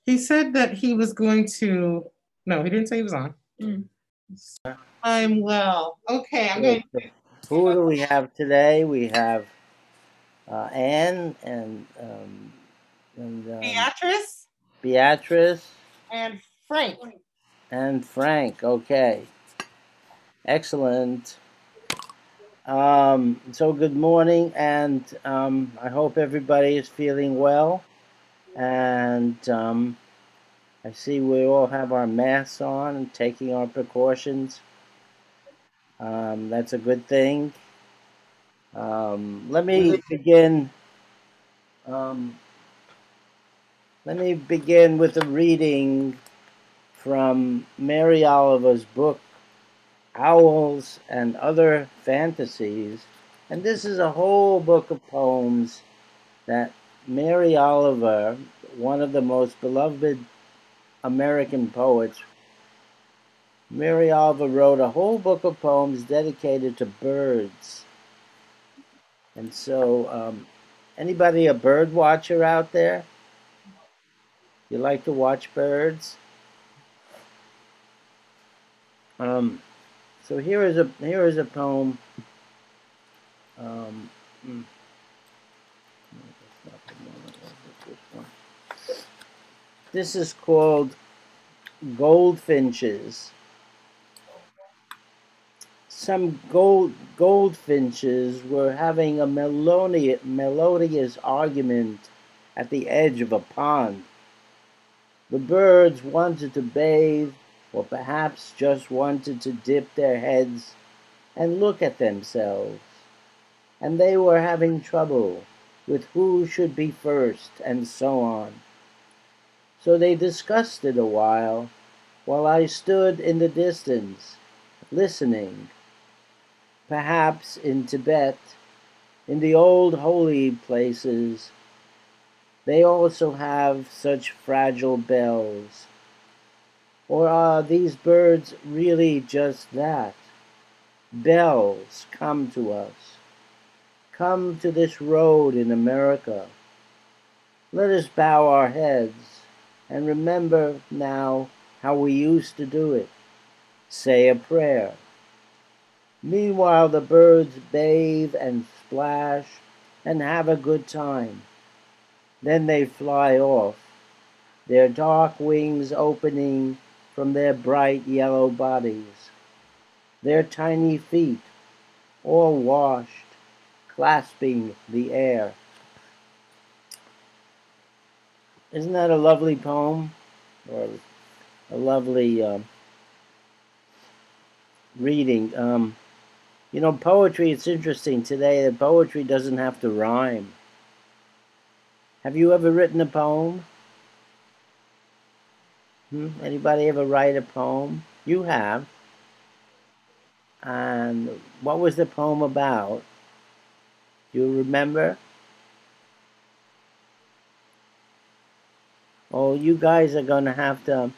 He said that he was going to, no, he didn't say he was on. I'm well. Okay, I'm going to. Who do we have today? We have Anne and Beatrice and Frank. And Frank. Okay, excellent. So good morning, and I hope everybody is feeling well. And I see we all have our masks on and taking our precautions. That's a good thing. Let me begin. Let me begin with a reading from Mary Oliver's book, Owls and Other Fantasies. And this is a whole book of poems that Mary Oliver, one of the most beloved American poets, Mary Oliver wrote a whole book of poems dedicated to birds. And so, anybody a bird watcher out there? You like to watch birds? So here is a poem. This is called Goldfinches. Some goldfinches were having a melodious argument at the edge of a pond. The birds wanted to bathe, or perhaps just wanted to dip their heads and look at themselves. And they were having trouble with who should be first, and so on. So they discussed it a while I stood in the distance, listening. Perhaps in Tibet, in the old holy places, they also have such fragile bells. Or are these birds really just that? Bells come to us. Come to this road in America. Let us bow our heads and remember now how we used to do it. Say a prayer. Meanwhile, the birds bathe and splash and have a good time. Then they fly off, their dark wings opening from their bright yellow bodies, their tiny feet all washed, clasping the air. Isn't that a lovely poem? Or a lovely reading? You know, poetry, it's interesting today that poetry doesn't have to rhyme. Have you ever written a poem? Anybody ever write a poem? You have. And what was the poem about? Do you remember? Oh, you guys are going to have to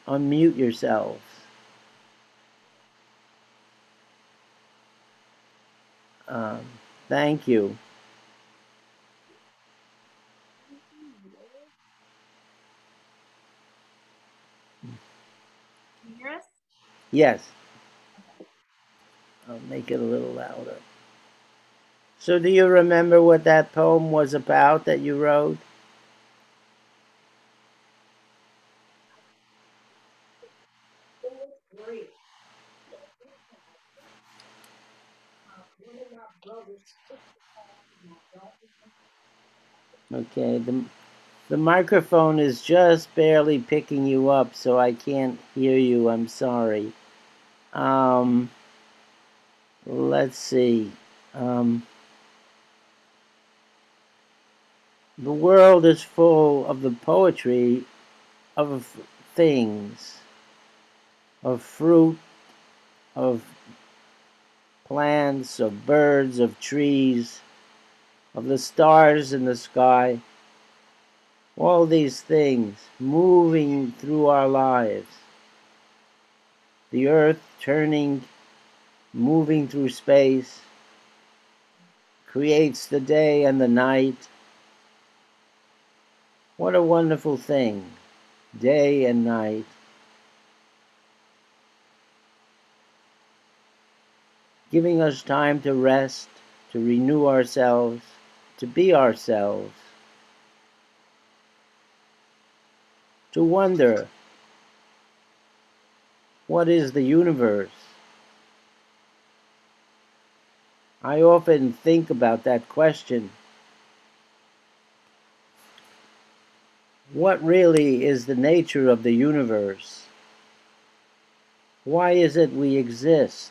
unmute yourselves. Thank you. Can you hear us? Yes. I'll make it a little louder. So do you remember what that poem was about that you wrote? Okay, the microphone is just barely picking you up, so I can't hear you. I'm sorry. Let's see. The world is full of the poetry of things, of fruit, of plants, of birds, of trees, of the stars in the sky. All these things moving through our lives. The earth turning, moving through space, creates the day and the night. What a wonderful thing, day and night. Giving us time to rest, to renew ourselves, to be ourselves, to wonder, what is the universe? I often think about that question. What really is the nature of the universe? Why is it we exist?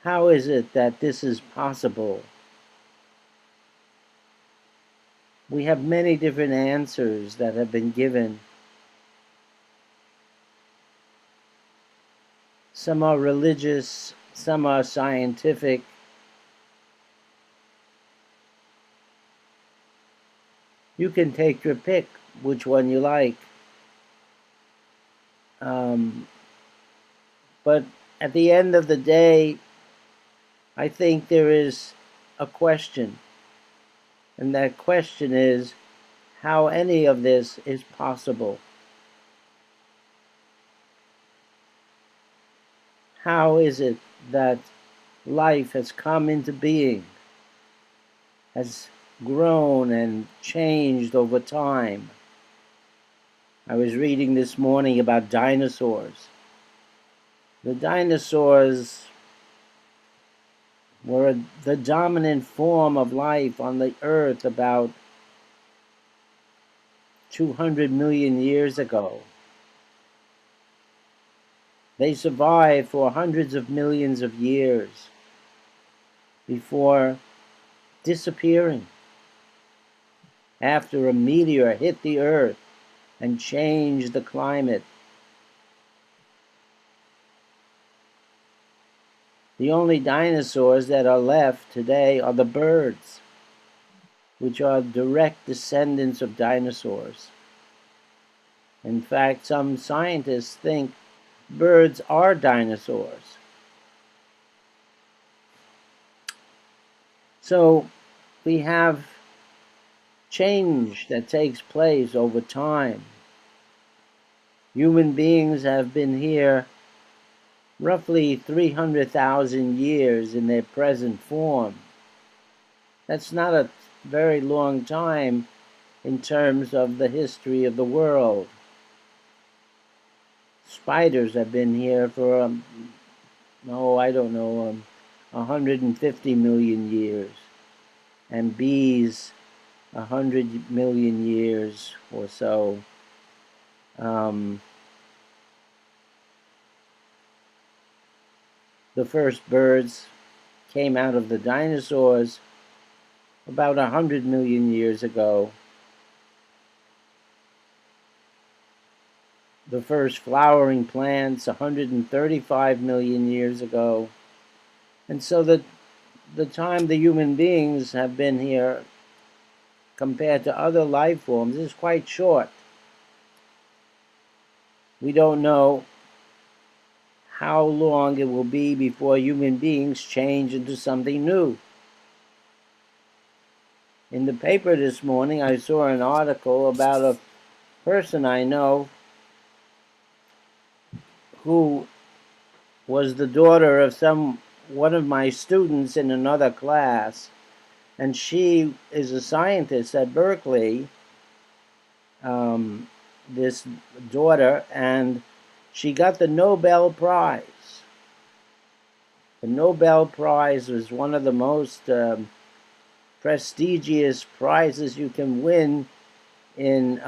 How is it that this is possible? We have many different answers that have been given. Some are religious, some are scientific. You can take your pick, which one you like. But at the end of the day, I think there is a question. And that question is how any of this is possible. How is it that life has come into being, has grown and changed over time? I was reading this morning about dinosaurs. The dinosaurs were the dominant form of life on the earth about 200 million years ago. They survived for hundreds of millions of years before disappearing after a meteor hit the earth and changed the climate. The only dinosaurs that are left today are the birds, which are direct descendants of dinosaurs. In fact, some scientists think birds are dinosaurs. So we have change that takes place over time. Human beings have been here roughly 300,000 years in their present form. That's not a very long time in terms of the history of the world. Spiders have been here for, 150 million years. And bees, 100 million years or so. The first birds came out of the dinosaurs about 100 million years ago. The first flowering plants 135 million years ago. And so the time the human beings have been here compared to other life forms is quite short. We don't know how long it will be before human beings change into something new. In the paper this morning, I saw an article about a person I know who was the daughter of one of my students in another class, and she is a scientist at Berkeley, this daughter, and she got the Nobel Prize. The Nobel Prize was one of the most prestigious prizes you can win in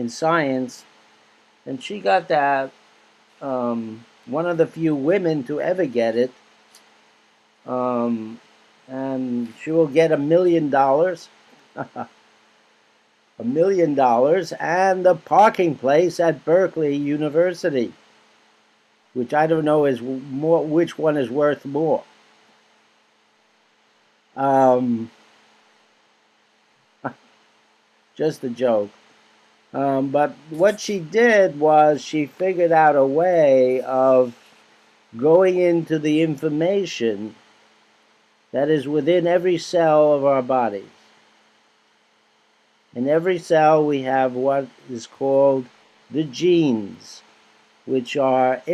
science, and she got that. One of the few women to ever get it, and she will get $1 million. $1 million and a parking place at Berkeley University, which I don't know is more, which one is worth more. Just a joke. But what she did was she figured out a way of going into the information that is within every cell of our bodies. In every cell we have what is called the genes, which are an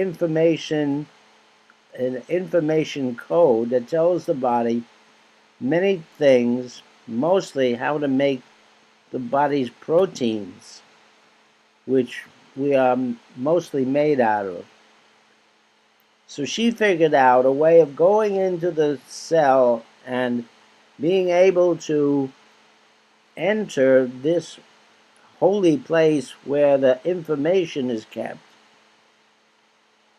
information code that tells the body many things, mostly how to make the body's proteins, which we are mostly made out of. So she figured out a way of going into the cell and being able to enter this holy place where the information is kept.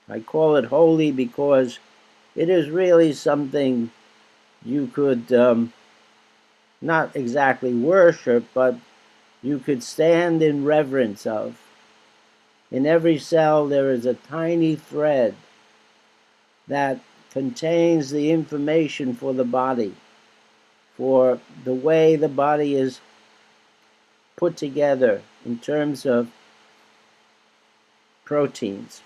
I call it holy because it is really something you could not exactly worship, but you could stand in reverence of. In every cell there is a tiny thread that contains the information for the body, for the way the body is put together in terms of proteins.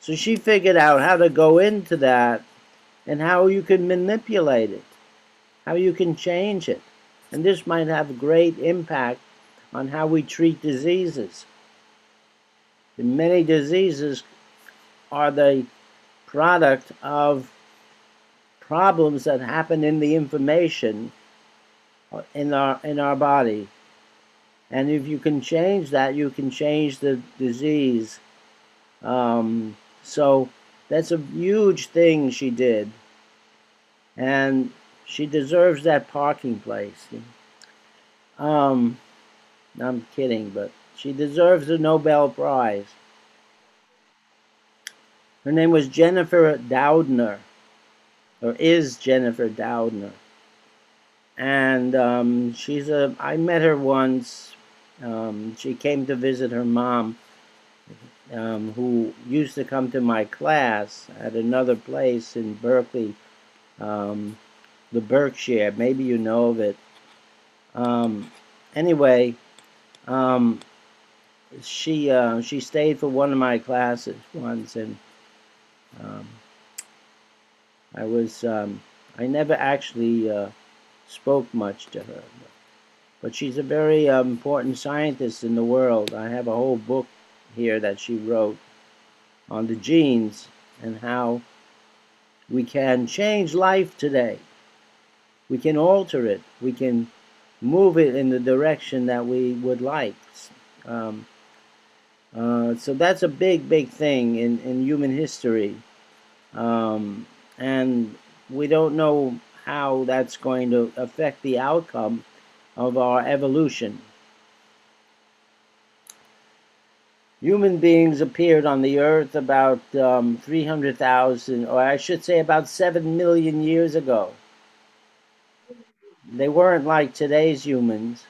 So she figured out how to go into that and how you can manipulate it, how you can change it. And this might have a great impact on how we treat diseases. And many diseases are the product of problems that happen in the information in our body. And if you can change that, you can change the disease. So that's a huge thing she did. And she deserves that parking place. I'm kidding, but she deserves a Nobel Prize. Her name was Jennifer Doudner, or is Jennifer Doudner. And I met her once. She came to visit her mom, who used to come to my class at another place in Berkeley, the Berkshire. Maybe you know of it. Anyway, she stayed for one of my classes once, and I never actually spoke much to her, but she's a very important scientist in the world. I have a whole book here that she wrote on the genes and how we can change life today. We can alter it. We can move it in the direction that we would like. So that's a big, big thing in human history. And we don't know how that's going to affect the outcome of our evolution. Human beings appeared on the earth about 300,000, or I should say about 7 million years ago. They weren't like today's humans.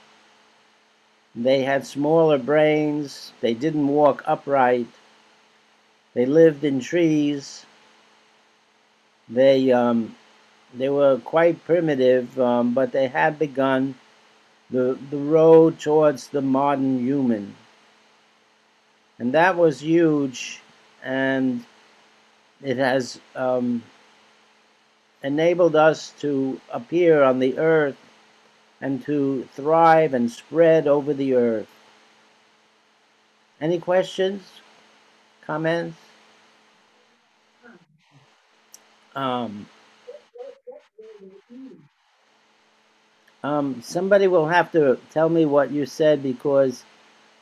They had smaller brains. They didn't walk upright. They lived in trees. They were quite primitive, but they had begun the road towards the modern human. And that was huge, and it has enabled us to appear on the earth and to thrive and spread over the earth. Any questions? Comments? Somebody will have to tell me what you said, because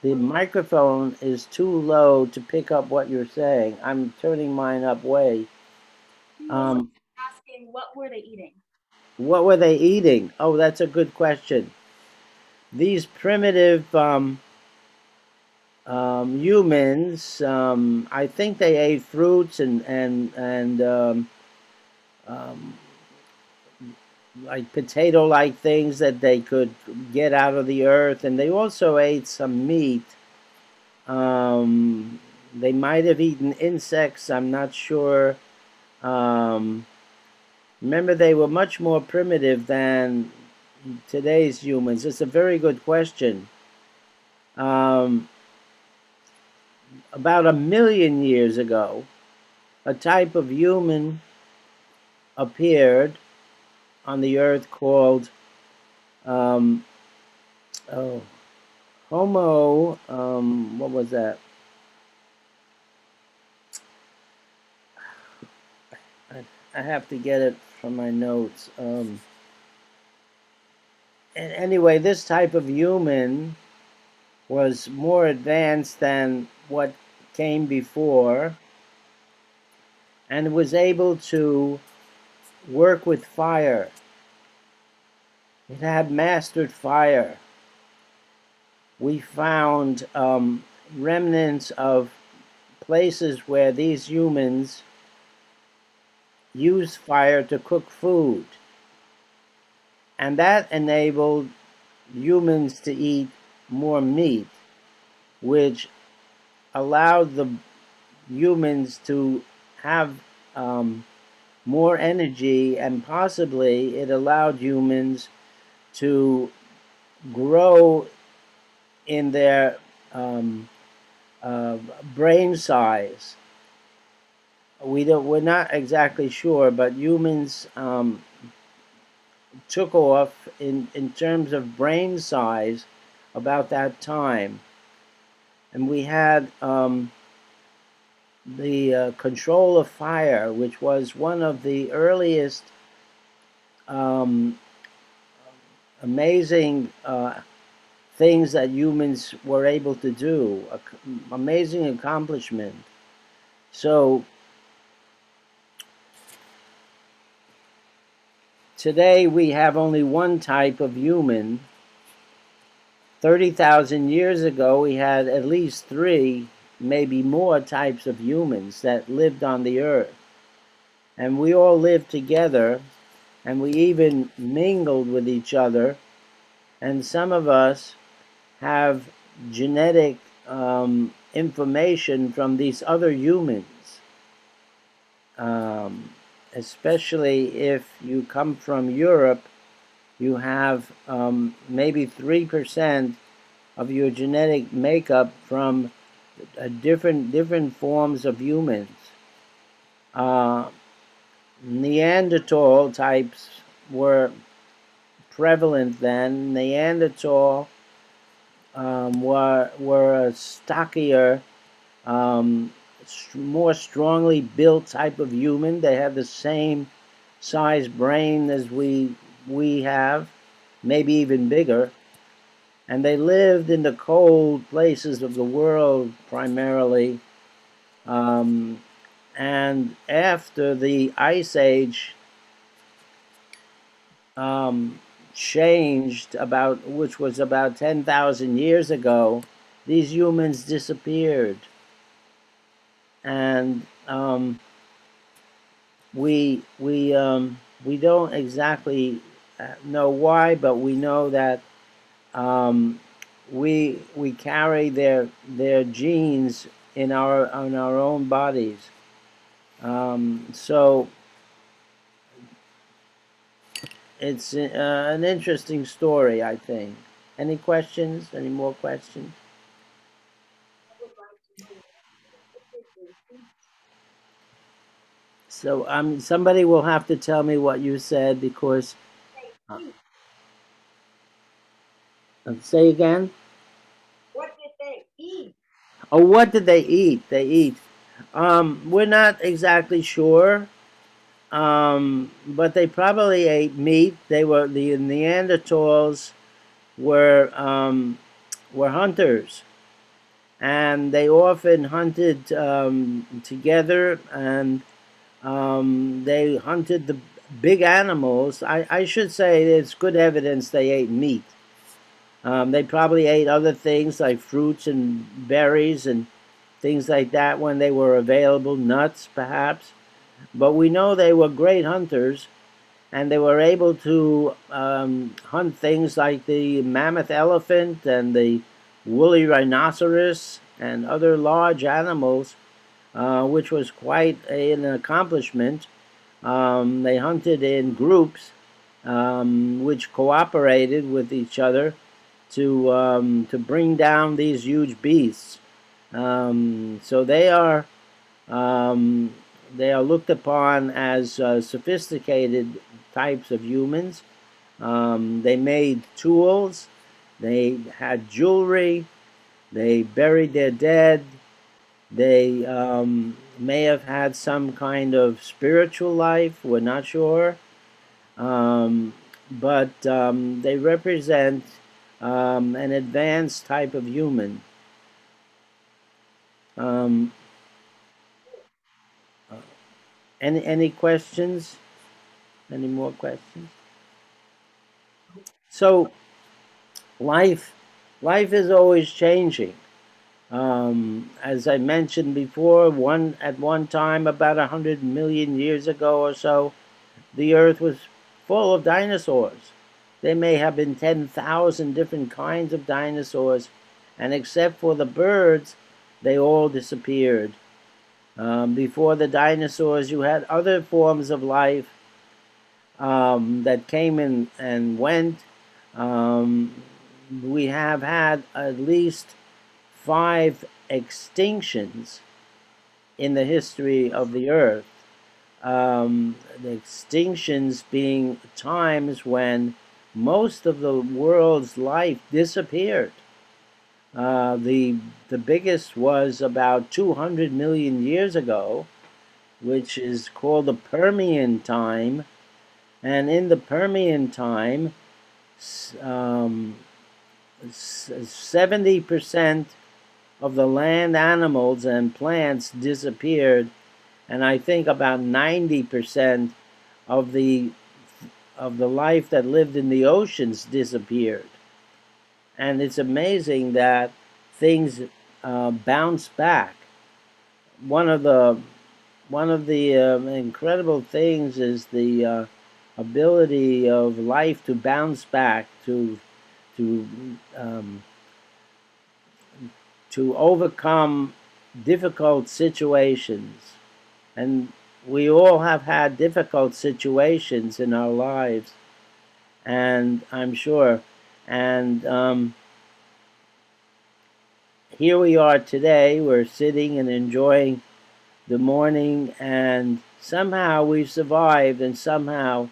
the microphone is too low to pick up what you're saying. I'm turning mine up way. Asking, what were they eating? What were they eating? Oh, that's a good question. These primitive humans, I think they ate fruits and like potato-like things that they could get out of the earth, and they also ate some meat. They might have eaten insects, I'm not sure. Remember, they were much more primitive than today's humans. It's a very good question. About 1 million years ago, a type of human appeared on the earth called Homo. What was that? I have to get it from my notes. Anyway, this type of human was more advanced than what came before, and was able to work with fire. It had mastered fire. We found remnants of places where these humans used fire to cook food, and that enabled humans to eat more meat, which allowed the humans to have more energy, and possibly it allowed humans to grow in their brain size. We're not exactly sure, but humans took off in terms of brain size about that time, and we had the control of fire, which was one of the earliest amazing things that humans were able to do. Amazing accomplishment. So today we have only one type of human. 30,000 years ago we had at least 3, maybe more types of humans that lived on the earth. And we all lived together, and we even mingled with each other. And some of us have genetic information from these other humans, especially if you come from Europe. You have maybe 3% of your genetic makeup from different forms of humans. Neanderthal types were prevalent then. Neanderthal were a stockier, more strongly built type of human. They had the same size brain as we have, maybe even bigger. And they lived in the cold places of the world primarily. And after the Ice Age changed, which was about 10,000 years ago, these humans disappeared. And we don't exactly know why, but we know that we carry their genes in our own bodies. So it's an interesting story, I think. Any questions? Any more questions? So somebody will have to tell me what you said, because say again. What did they eat? Oh, what did they eat? They eat. We're not exactly sure. But they probably ate meat. The Neanderthals were hunters, and they often hunted together, and they hunted the big animals. I should say it's good evidence they ate meat. They probably ate other things like fruits and berries and things like that when they were available, nuts perhaps. But we know they were great hunters, and they were able to hunt things like the mammoth elephant and the woolly rhinoceros and other large animals, which was quite an accomplishment. They hunted in groups, which cooperated with each other to bring down these huge beasts. So they are they are looked upon as sophisticated types of humans. They made tools, they had jewelry, they buried their dead, they may have had some kind of spiritual life, we're not sure. But they represent an advanced type of human. Any questions? Any more questions? So life is always changing. As I mentioned before, at one time, about 100 million years ago or so, the Earth was full of dinosaurs. There may have been 10,000 different kinds of dinosaurs, and except for the birds, they all disappeared. Before the dinosaurs, you had other forms of life that came in and went. We have had at least 5 extinctions in the history of the Earth. The extinctions being times when most of the world's life disappeared. The biggest was about 200 million years ago, which is called the Permian time. And in the Permian time, 70% of the land animals and plants disappeared, and I think about 90% of the life that lived in the oceans disappeared. And it's amazing that things bounce back. One of the incredible things is the ability of life to bounce back, to overcome difficult situations. And we all have had difficult situations in our lives, and I'm sure. And here we are today. We're sitting and enjoying the morning, and somehow we've survived, and somehow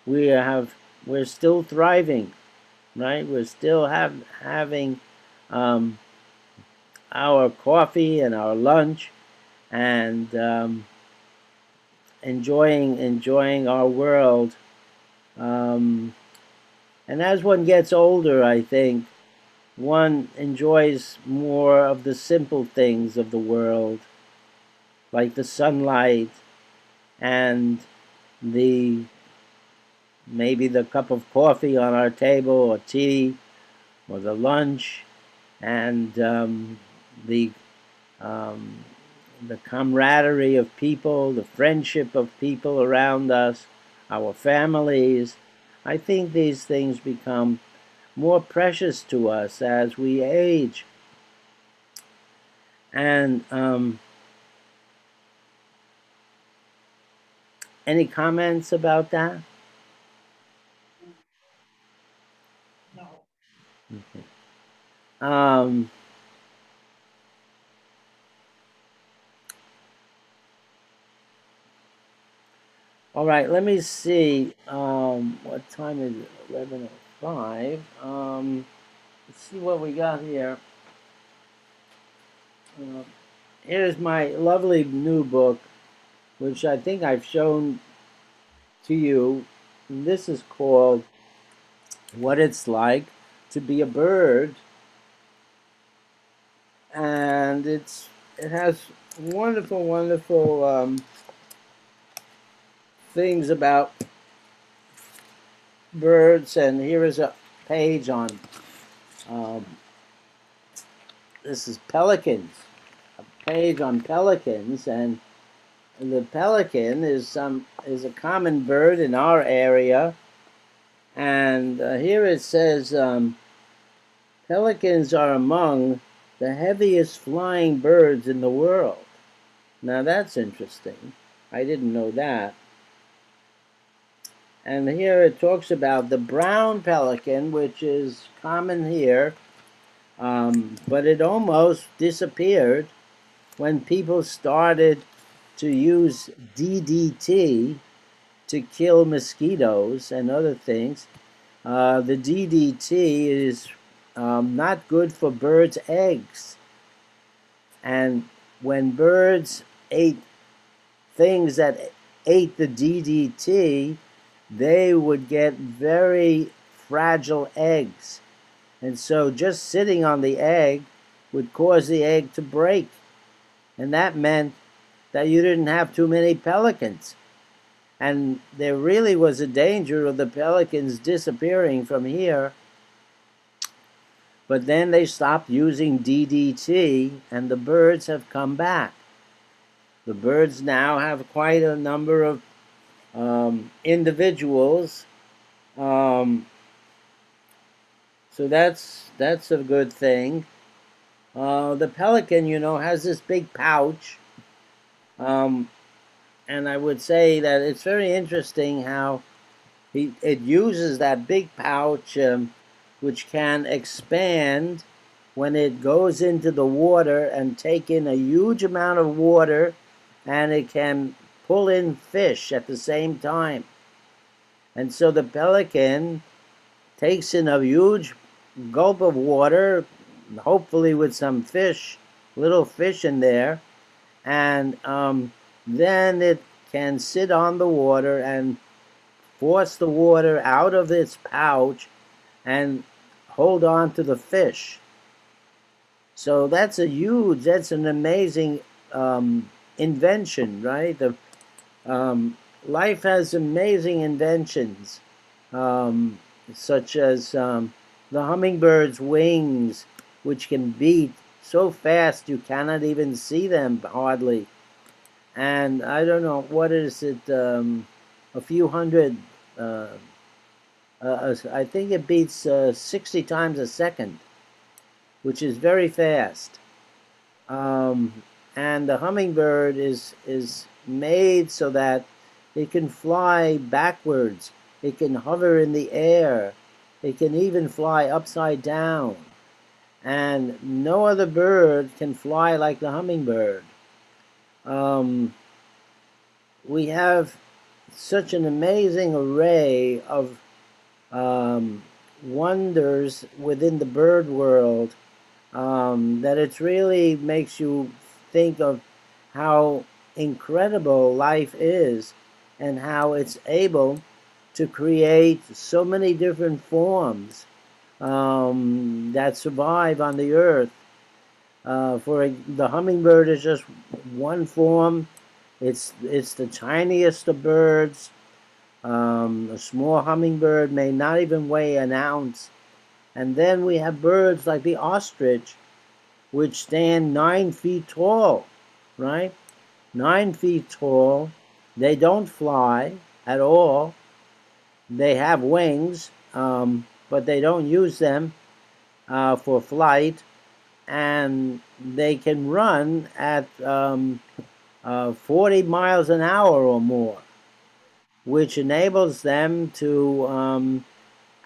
we're still thriving, right? We're still having our coffee and our lunch, and enjoying our world. And as one gets older, I think one enjoys more of the simple things of the world, like the sunlight and maybe the cup of coffee on our table, or tea, or the lunch, and the camaraderie of people, the friendship of people around us, our families. I think these things become more precious to us as we age. And any comments about that? No. Okay. All right, let me see. What time is it? 11:05. Let's see what we got here. Here's my lovely new book, which I think I've shown to you. And this is called What It's Like to Be a Bird. And it has wonderful, wonderful things about birds. And here is a page on this is pelicans, a page on pelicans. And the pelican is a common bird in our area. And here it says pelicans are among the heaviest flying birds in the world. Now that's interesting. I didn't know that. And here it talks about the brown pelican, which is common here, but it almost disappeared when people started to use DDT to kill mosquitoes and other things. The DDT is not good for birds' eggs. And when birds ate things that ate the DDT, they would get very fragile eggs. And so just sitting on the egg would cause the egg to break. And that meant that you didn't have too many pelicans. And there really was a danger of the pelicans disappearing from here. But then they stopped using DDT, and the birds have come back. The birds now have quite a number of individuals. So that's a good thing. The pelican, has this big pouch. And I would say that it's very interesting how it uses that big pouch, which can expand when it goes into the water and take in a huge amount of water, and it can pull in fish at the same time. And so the pelican takes in a huge gulp of water, hopefully with some fish, little fish in there, and then it can sit on the water and force the water out of its pouch and hold on to the fish. So that's an amazing invention, right? Life has amazing inventions, such as the hummingbird's wings, which can beat so fast you cannot even see them hardly. And I don't know, what is it, a few hundred, I think it beats 60 times a second, which is very fast. And the hummingbird is made so that it can fly backwards. It can hover in the air. It can even fly upside down. And no other bird can fly like the hummingbird. We have such an amazing array of wonders within the bird world that it really makes you think of how incredible life is and how it's able to create so many different forms that survive on the earth. The hummingbird is just one form. It's the tiniest of birds. A small hummingbird may not even weigh an ounce. And then we have birds like the ostrich, which stand 9 feet tall, right? 9 feet tall. They don't fly at all. They have wings, but they don't use them for flight. And they can run at 40 miles an hour or more, which enables them to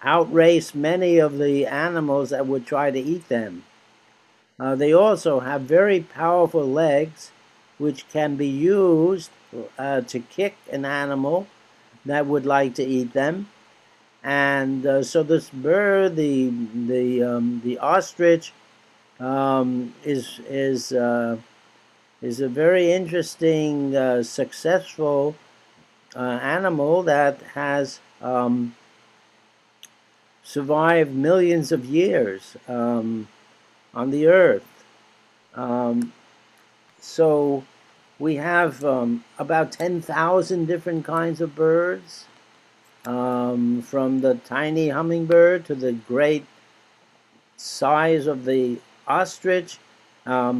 outrace many of the animals that would try to eat them. They also have very powerful legs, which can be used to kick an animal that would like to eat them. And so this bird, the ostrich, is a very interesting, successful animal that has survived millions of years on the earth. So we have about 10,000 different kinds of birds, from the tiny hummingbird to the great size of the ostrich. A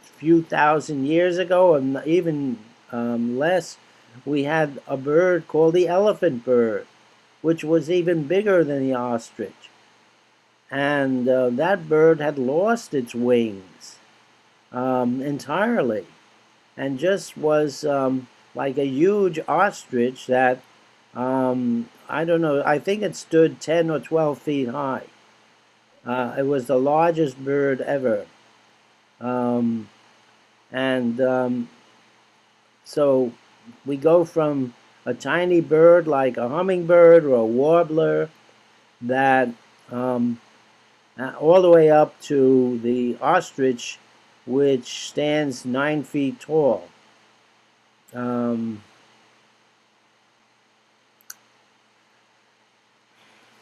few thousand years ago, and even less, we had a bird called the elephant bird, which was even bigger than the ostrich. And that bird had lost its wings entirely, and just was like a huge ostrich that, I don't know, I think it stood 10 or 12 feet high. It was the largest bird ever. So we go from a tiny bird like a hummingbird or a warbler that all the way up to the ostrich, which stands 9 feet tall.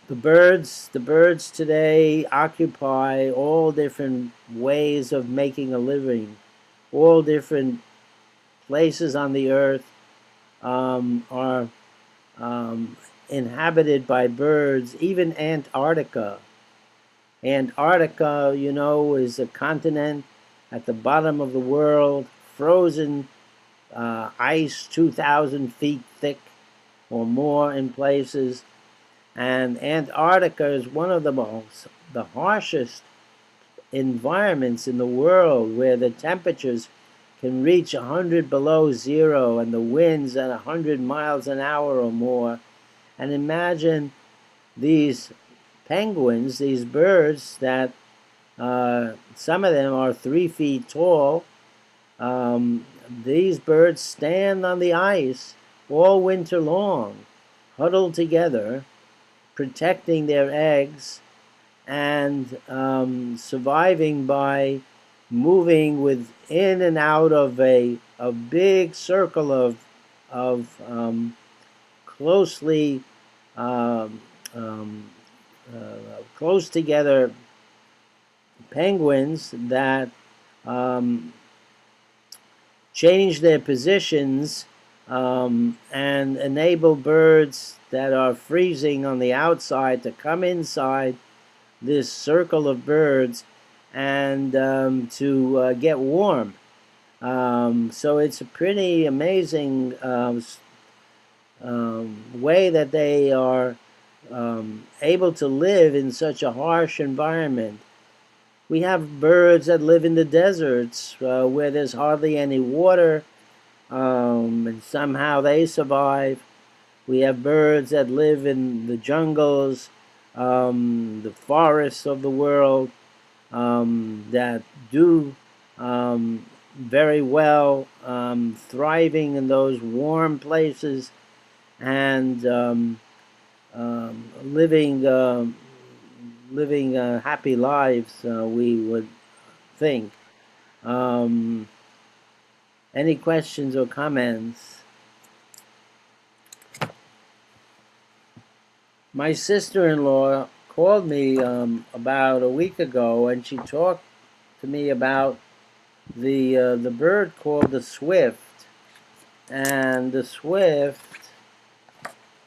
The birds today occupy all different ways of making a living. All different places on the earth are inhabited by birds. Even Antarctica. Antarctica, you know, is a continent at the bottom of the world, frozen ice 2,000 feet thick or more in places. And Antarctica is one of the harshest environments in the world, where the temperatures can reach 100 below zero and the winds at 100 miles an hour or more. And imagine these penguins, these birds that some of them are 3 feet tall. These birds stand on the ice all winter long, huddled together, protecting their eggs and surviving by moving within and out of a big circle of closely close together penguins that change their positions and enable birds that are freezing on the outside to come inside this circle of birds and to get warm. So it's a pretty amazing way that they are able to live in such a harsh environment. We have birds that live in the deserts where there's hardly any water, and somehow they survive. We have birds that live in the jungles, the forests of the world, that do very well, thriving in those warm places and living happy lives, we would think. Any questions or comments? My sister-in-law called me about a week ago, and she talked to me about the bird called the swift. And the swift,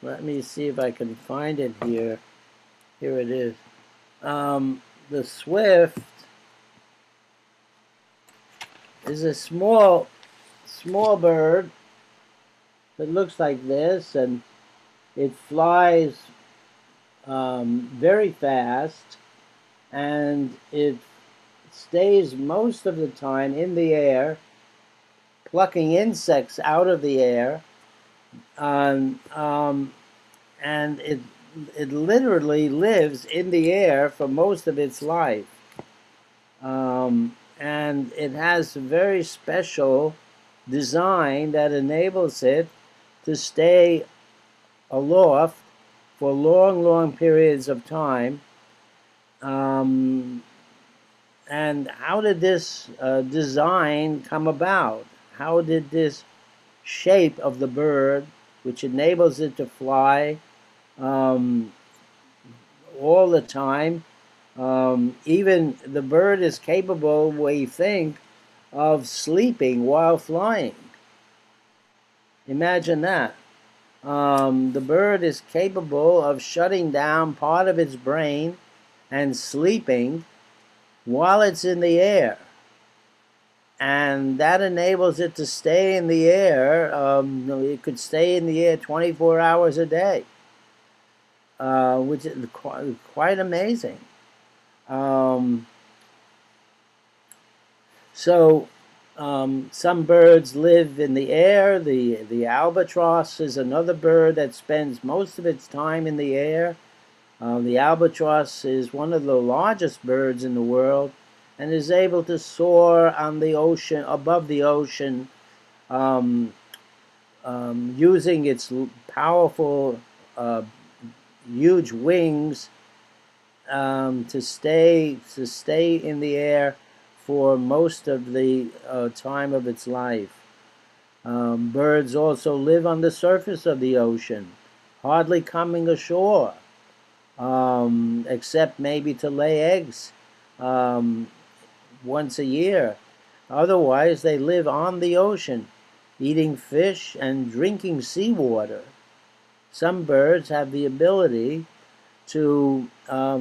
let me see if I can find it here. Here it is. The swift is a small bird that looks like this, and it flies very fast, and it stays most of the time in the air, plucking insects out of the air, and it literally lives in the air for most of its life. And it has a very special design that enables it to stay aloft for long periods of time. And how did this design come about? How did this shape of the bird, which enables it to fly all the time, even the bird is capable, we think, of sleeping while flying. Imagine that. The bird is capable of shutting down part of its brain and sleeping while it's in the air. And that enables it to stay in the air. It could stay in the air 24 hours a day, which is quite amazing. Some birds live in the air. The albatross is another bird that spends most of its time in the air. The albatross is one of the largest birds in the world and is able to soar on the ocean, above the ocean, using its powerful, huge wings to stay in the air for most of the time of its life. Birds also live on the surface of the ocean, hardly coming ashore, except maybe to lay eggs once a year. Otherwise, they live on the ocean, eating fish and drinking seawater. Some birds have the ability to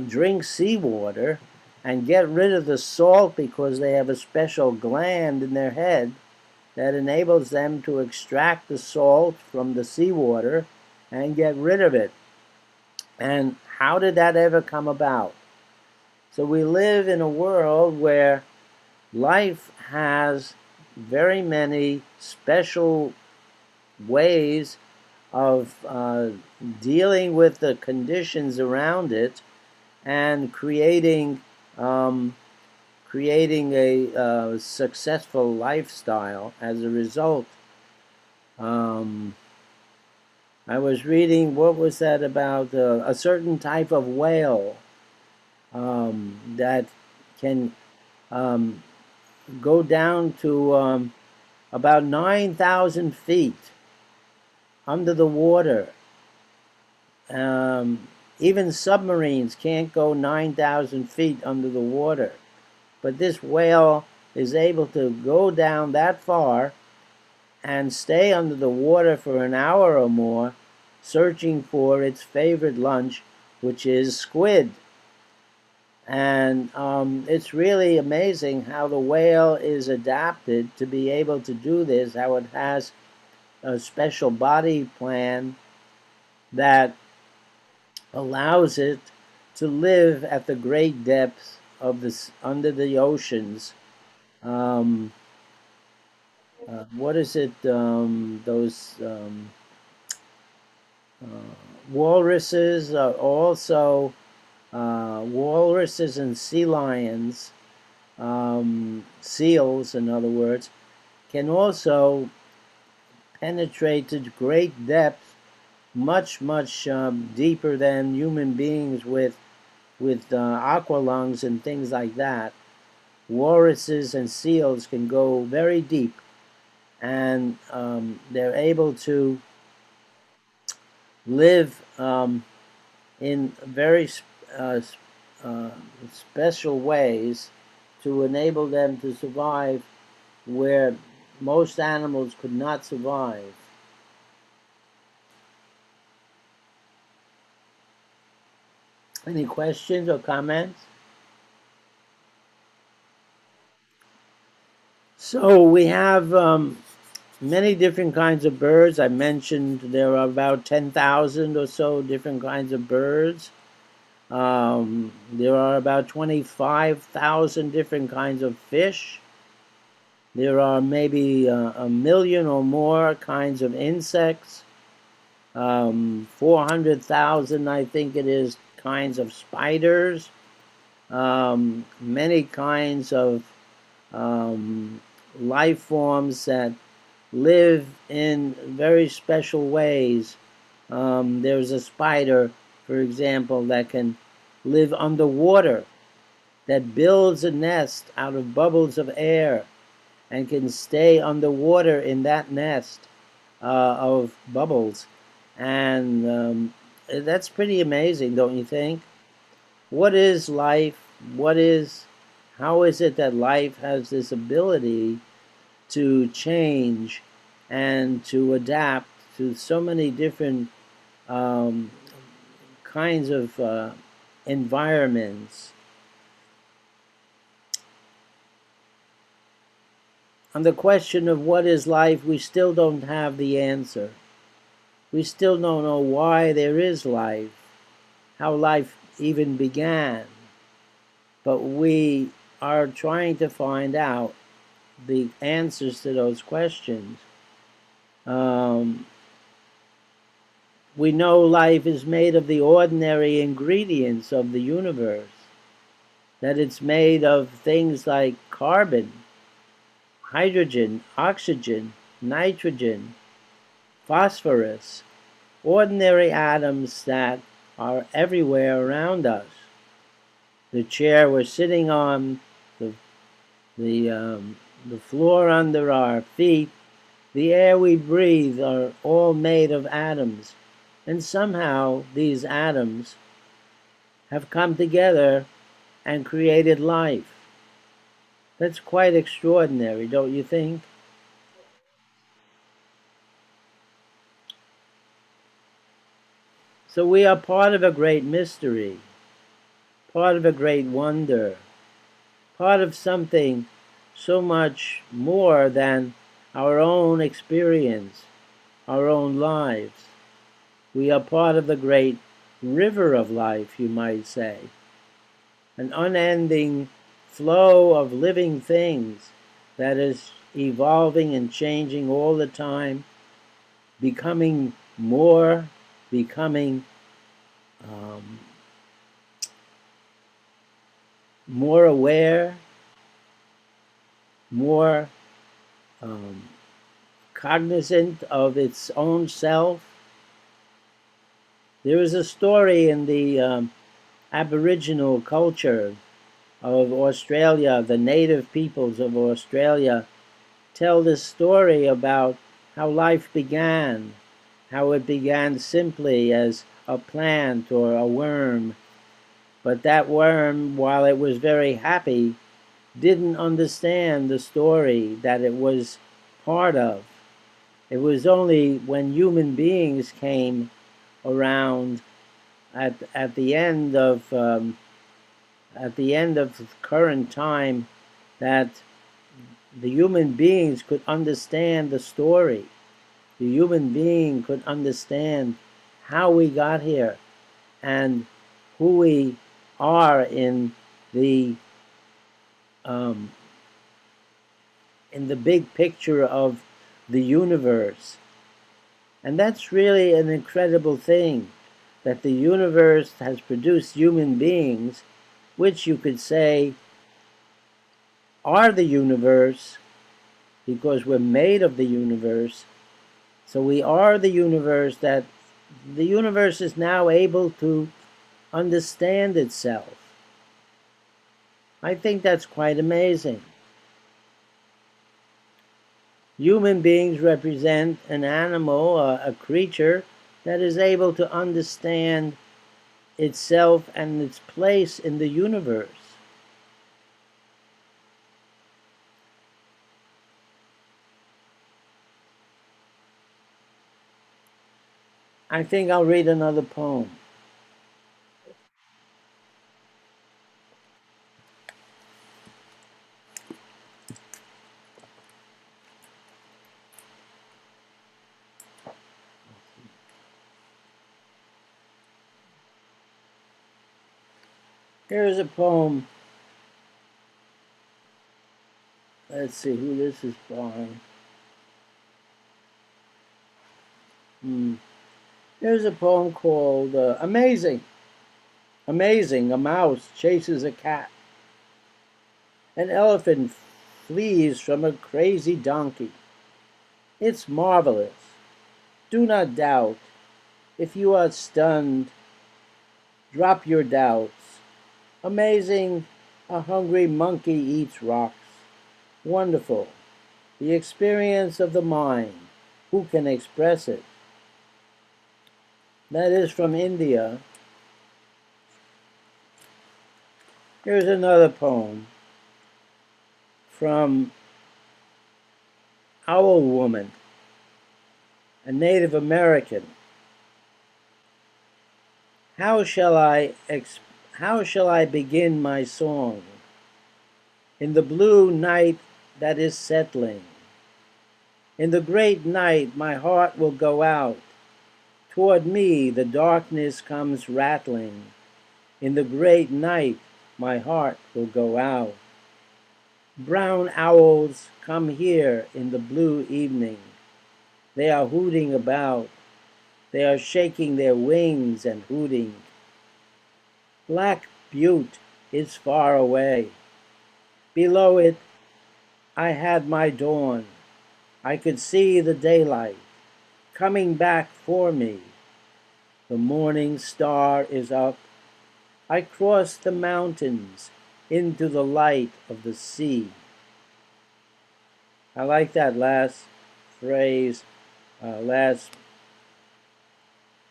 drink seawater and get rid of the salt because they have a special gland in their head that enables them to extract the salt from the seawater and get rid of it. And how did that ever come about? So we live in a world where life has very many special ways of dealing with the conditions around it and creating a successful lifestyle as a result. I was reading, what was that about? A certain type of whale that can go down to about 9,000 feet under the water. Even submarines can't go 9,000 feet under the water. But this whale is able to go down that far and stay under the water for an hour or more, searching for its favorite lunch, which is squid. And it's really amazing how the whale is adapted to be able to do this, how it has a special body plan that allows it to live at the great depths of this under the oceans. What is it? Those walruses are also walruses and sea lions, seals, in other words, can also penetrate to great depths, much deeper than human beings with aqua lungs and things like that. Walruses and seals can go very deep, and they're able to live in very special ways to enable them to survive where most animals could not survive. Any questions or comments? So we have many different kinds of birds. I mentioned there are about 10,000 or so different kinds of birds. There are about 25,000 different kinds of fish. There are maybe a million or more kinds of insects. 400,000, I think it is, kinds of spiders. Many kinds of life forms that live in very special ways. There's a spider, for example, that can live underwater, that builds a nest out of bubbles of air and can stay underwater in that nest of bubbles. And that's pretty amazing, don't you think? What is life? How is it that life has this ability to change and to adapt to so many different kinds of environments? On the question of what is life, we still don't have the answer. We still don't know why there is life, how life even began. But we are trying to find out the answers to those questions. We know life is made of the ordinary ingredients of the universe, that it's made of things like carbon, hydrogen, oxygen, nitrogen, phosphorus, ordinary atoms that are everywhere around us. The chair we're sitting on, the floor under our feet, the air we breathe are all made of atoms. And somehow these atoms have come together and created life. That's quite extraordinary, don't you think? So we are part of a great mystery, part of a great wonder, part of something so much more than our own experience, our own lives. We are part of the great river of life, you might say, an unending flow of living things that is evolving and changing all the time, becoming more, becoming more aware, more cognizant of its own self. There is a story in the Aboriginal culture of Australia. The native peoples of Australia tell this story about how life began, how it began simply as a plant or a worm. But that worm, while it was very happy, didn't understand the story that it was part of. It was only when human beings came around at the end of current time that the human beings could understand the story. The human being could understand how we got here and who we are in the big picture of the universe. And that's really an incredible thing, that the universe has produced human beings, which you could say are the universe, because we're made of the universe. So we are the universe, that the universe is now able to understand itself. I think that's quite amazing. Human beings represent an animal, a creature that is able to understand itself and its place in the universe. I think I'll read another poem. Here's a poem. Let's see who this is by. Here's a poem called Amazing. Amazing, a mouse chases a cat. An elephant flees from a crazy donkey. It's marvelous. Do not doubt. If you are stunned, drop your doubts. Amazing, a hungry monkey eats rocks. Wonderful, the experience of the mind. Who can express it? That is from India. Here's another poem from Owl Woman, a Native American. How shall I begin my song? In the blue night that is settling. In the great night my heart will go out. Toward me the darkness comes rattling. In the great night my heart will go out. Brown owls come here in the blue evening. They are hooting about. They are shaking their wings and hooting. Black Butte is far away. Below it I had my dawn. I could see the daylight. coming back for me. The morning star is up. I cross the mountains into the light of the sea. I like that last phrase, last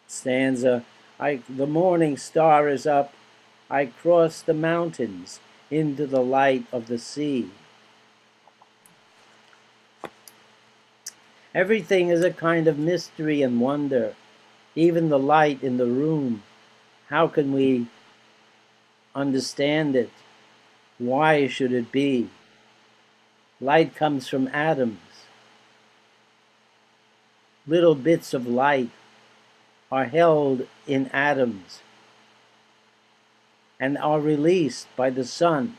stanza. The morning star is up. I cross the mountains into the light of the sea. Everything is a kind of mystery and wonder, even the light in the room. How can we understand it? Why should it be? Light comes from atoms. Little bits of light are held in atoms and are released by the sun,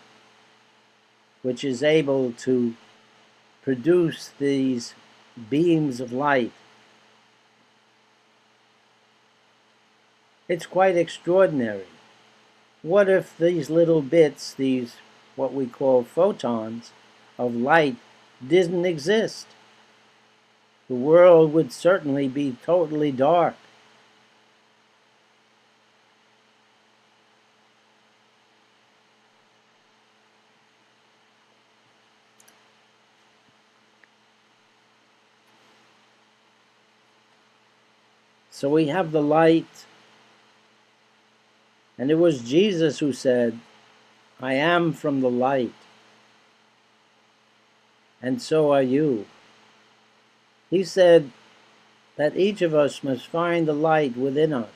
which is able to produce these beams of light. It's quite extraordinary. What if these little bits, these what we call photons of light, didn't exist? The world would certainly be totally dark. So we have the light, and it was Jesus who said, I am from the light, and so are you. He said that each of us must find the light within us,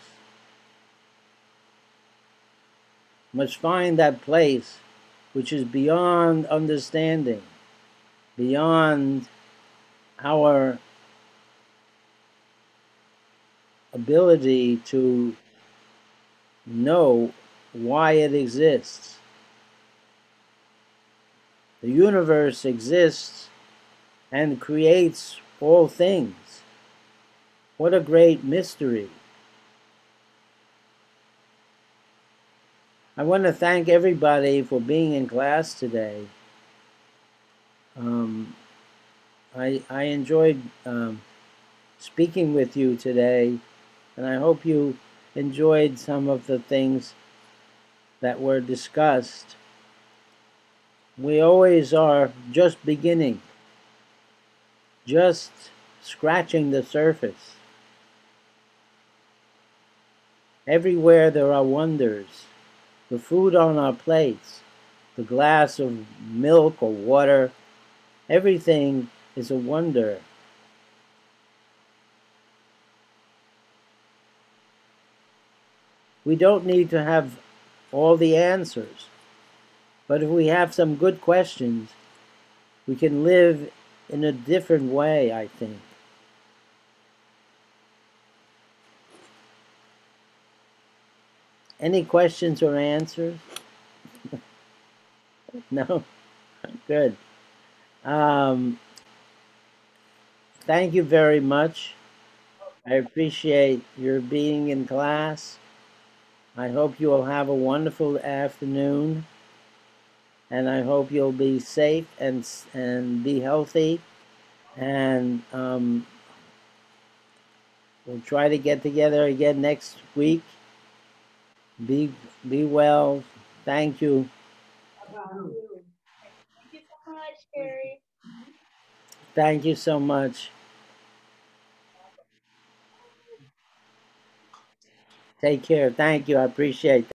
must find that place which is beyond understanding, beyond our ability to know why it exists. The universe exists and creates all things. What a great mystery. I want to thank everybody for being in class today. I enjoyed speaking with you today, and I hope you enjoyed some of the things that were discussed. We always are just beginning, just scratching the surface. Everywhere there are wonders. The food on our plates, the glass of milk or water, everything is a wonder. We don't need to have all the answers, but if we have some good questions, we can live in a different way, I think. Any questions or answers? No? Good. Thank you very much. I appreciate your being in class. I hope you will have a wonderful afternoon, and I hope you'll be safe and be healthy, and we'll try to get together again next week. Be well. Thank you. Thank you so much, Gary. Thank you so much. Take care. Thank you. I appreciate that.